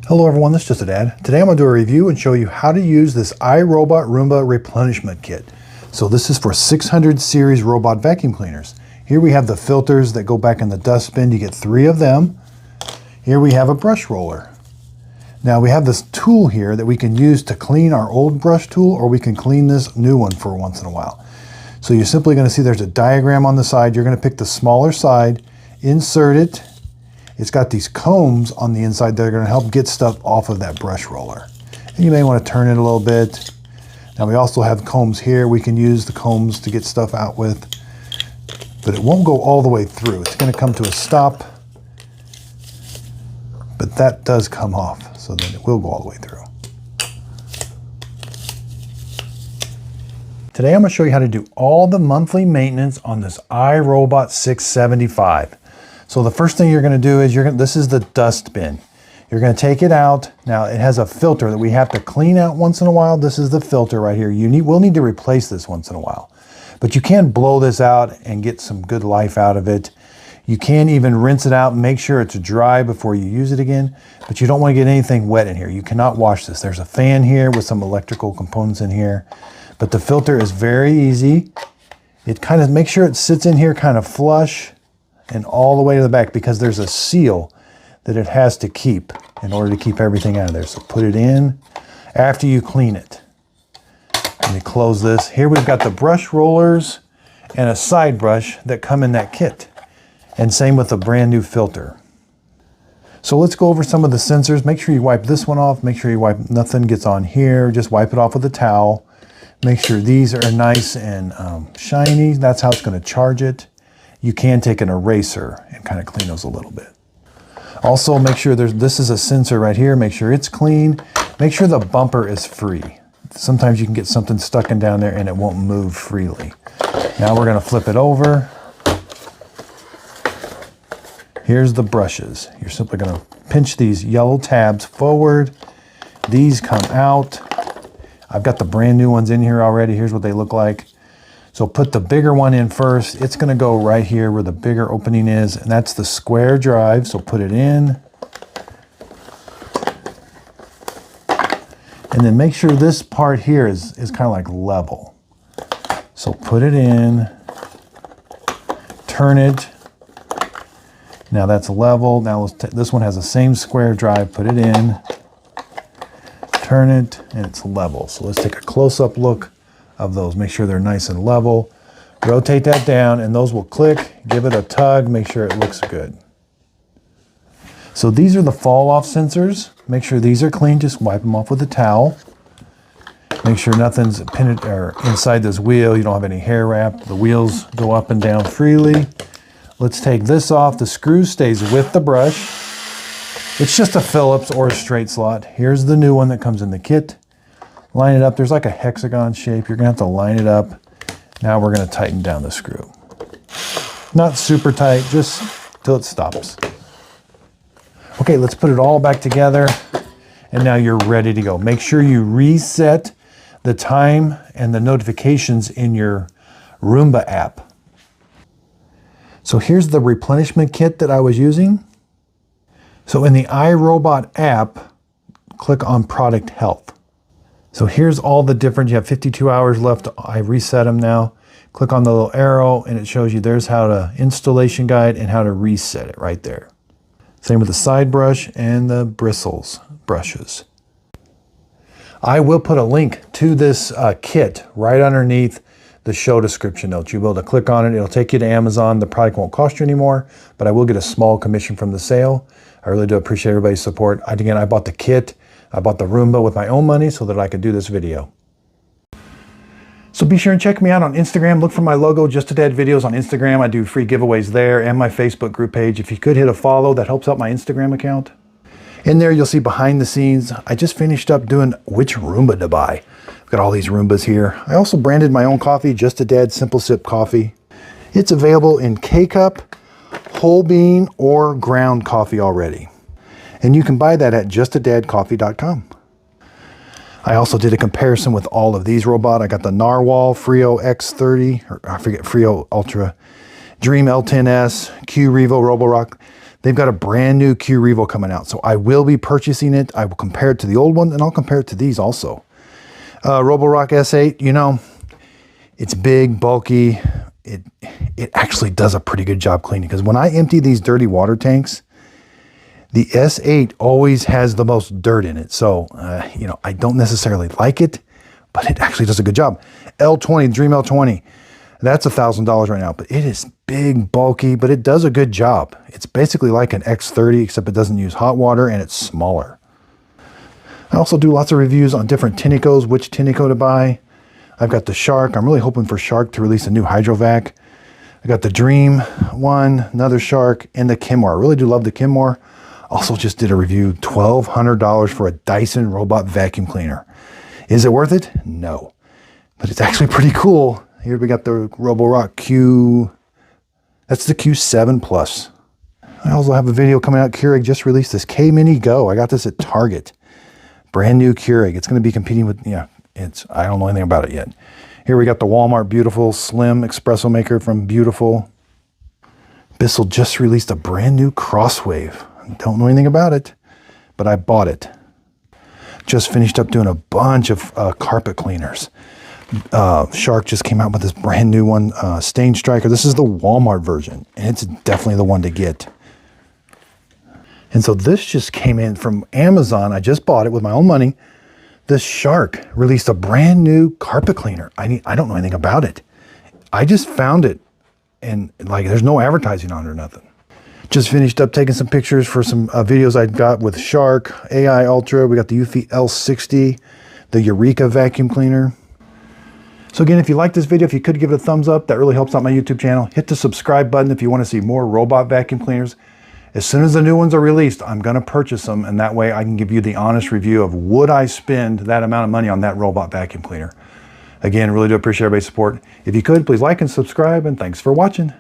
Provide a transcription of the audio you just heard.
Hello everyone, this is Just a Dad. Today I'm going to do a review and show you how to use this iRobot Roomba replenishment kit. So this is for 600 series robot vacuum cleaners. Here we have the filters that go back in the dustbin. You get 3 of them. Here we have a brush roller. Now we have this tool here that we can use to clean our old brush tool, or we can clean this new one for once in a while. So you're simply going to see there's a diagram on the side. You're going to pick the smaller side, insert it. It's got these combs on the inside that are going to help get stuff off of that brush roller. And you may want to turn it a little bit. Now we also have combs here. We can use the combs to get stuff out with, but it won't go all the way through. It's going to come to a stop, but that does come off, so then it will go all the way through. Today I'm going to show you how to do all the monthly maintenance on this iRobot 675. So the first thing you're going to do is this is the dust bin. You're going to take it out. Now it has a filter that we have to clean out once in a while. This is the filter right here. We'll need to replace this once in a while. But you can blow this out and get some good life out of it. You can even rinse it out and make sure it's dry before you use it again. But you don't want to get anything wet in here. You cannot wash this. There's a fan here with some electrical components in here. But the filter is very easy. It kind of makes sure it sits in here kind of flush and all the way to the back, because there's a seal that it has to keep in order to keep everything out of there. So put it in after you clean it. Let me close this. Here we've got the brush rollers and a side brush that come in that kit. And same with the brand new filter. So let's go over some of the sensors. Make sure you wipe this one off. Make sure you wipe, nothing gets on here. Just wipe it off with a towel. Make sure these are nice and shiny. That's how it's going to charge it. You can take an eraser and kind of clean those a little bit. Also, make sure this is a sensor right here. Make sure it's clean. Make sure the bumper is free. Sometimes you can get something stuck in down there and it won't move freely. Now we're going to flip it over. Here's the brushes. You're simply going to pinch these yellow tabs forward. These come out. I've got the brand new ones in here already. Here's what they look like. So put the bigger one in first. It's going to go right here where the bigger opening is, and that's the square drive. So put it in. And then make sure this part here is kind of like level. So put it in, turn it. Now that's level. Now this one has the same square drive. Put it in, turn it, and it's level. So let's take a close-up look of those. Make sure they're nice and level. Rotate that down and those will click. Give it a tug. Make sure it looks good. So these are the fall off sensors. Make sure these are clean. Just wipe them off with a towel. Make sure nothing's inside this wheel. You don't have any hair wrap. The wheels go up and down freely. Let's take this off. The screw stays with the brush. It's just a Phillips or a straight slot. Here's the new one that comes in the kit. Line it up. There's like a hexagon shape. You're going to have to line it up. Now we're going to tighten down the screw. Not super tight, just till it stops. Okay, let's put it all back together. And now you're ready to go. Make sure you reset the time and the notifications in your Roomba app. So here's the replenishment kit that I was using. So in the iRobot app, click on Product Health. So here's all the different, you have 52 hours left. I reset them now. Click on the little arrow and it shows you there's how to installation guide and how to reset it right there. Same with the side brush and the bristles brushes. I will put a link to this kit right underneath the show description notes. You'll be able to click on it. It'll take you to Amazon. The product won't cost you anymore, but I will get a small commission from the sale. I really do appreciate everybody's support. Again, I bought the kit. I bought the Roomba with my own money so that I could do this video. So be sure and check me out on Instagram. Look for my logo, Just a Dad Videos on Instagram. I do free giveaways there, and my Facebook group page. If you could hit a follow, that helps out my Instagram account. In there, you'll see behind the scenes. I just finished up doing which Roomba to buy. I've got all these Roombas here. I also branded my own coffee, Just a Dad Simple Sip Coffee. It's available in K-Cup, whole bean, or ground coffee already. And you can buy that at justadadcoffee.com. I also did a comparison with all of these robots. I got the Narwhal Frio X30, or I forget, Frio Ultra, Dream L10S, Q Revo Roborock. They've got a brand new Q Revo coming out, so I will be purchasing it. I will compare it to the old one, and I'll compare it to these also. Roborock S8, you know, it's big, bulky. It actually does a pretty good job cleaning, because when I empty these dirty water tanks, the S8 always has the most dirt in it. So, you know, I don't necessarily like it, but it actually does a good job. L20, Dream L20, that's $1,000 right now, but it is big, bulky, but it does a good job. It's basically like an X30, except it doesn't use hot water and it's smaller. I also do lots of reviews on different Tinicos, which Tinico to buy. I've got the Shark. I'm really hoping for Shark to release a new hydrovac. I got the Dream one, another Shark, and the Kenmore. I really do love the Kenmore. Also just did a review, $1,200 for a Dyson robot vacuum cleaner. Is it worth it? No, but it's actually pretty cool. Here we got the Roborock Q, that's the Q7 Plus. I also have a video coming out. Keurig just released this K-Mini Go. I got this at Target. Brand new Keurig. It's going to be competing with, yeah, I don't know anything about it yet. Here we got the Walmart Beautiful Slim Espresso Maker from Beautiful. Bissell just released a brand new Crosswave. Don't know anything about it, but I bought it. Just finished up doing a bunch of carpet cleaners. Shark just came out with this brand new one, Stain Striker. This is the Walmart version, and it's definitely the one to get. And so this just came in from Amazon. I just bought it with my own money. This Shark released a brand new carpet cleaner. I don't know anything about it. I just found it, and like there's no advertising on it or nothing. Just finished up taking some pictures for some videos I got with Shark, AI Ultra. We got the Eufy L60, the Eureka vacuum cleaner. So again, if you like this video, if you could give it a thumbs up, that really helps out my YouTube channel. Hit the subscribe button if you want to see more robot vacuum cleaners. As soon as the new ones are released, I'm going to purchase them, and that way I can give you the honest review of would I spend that amount of money on that robot vacuum cleaner. Again, really do appreciate everybody's support. If you could, please like and subscribe, and thanks for watching.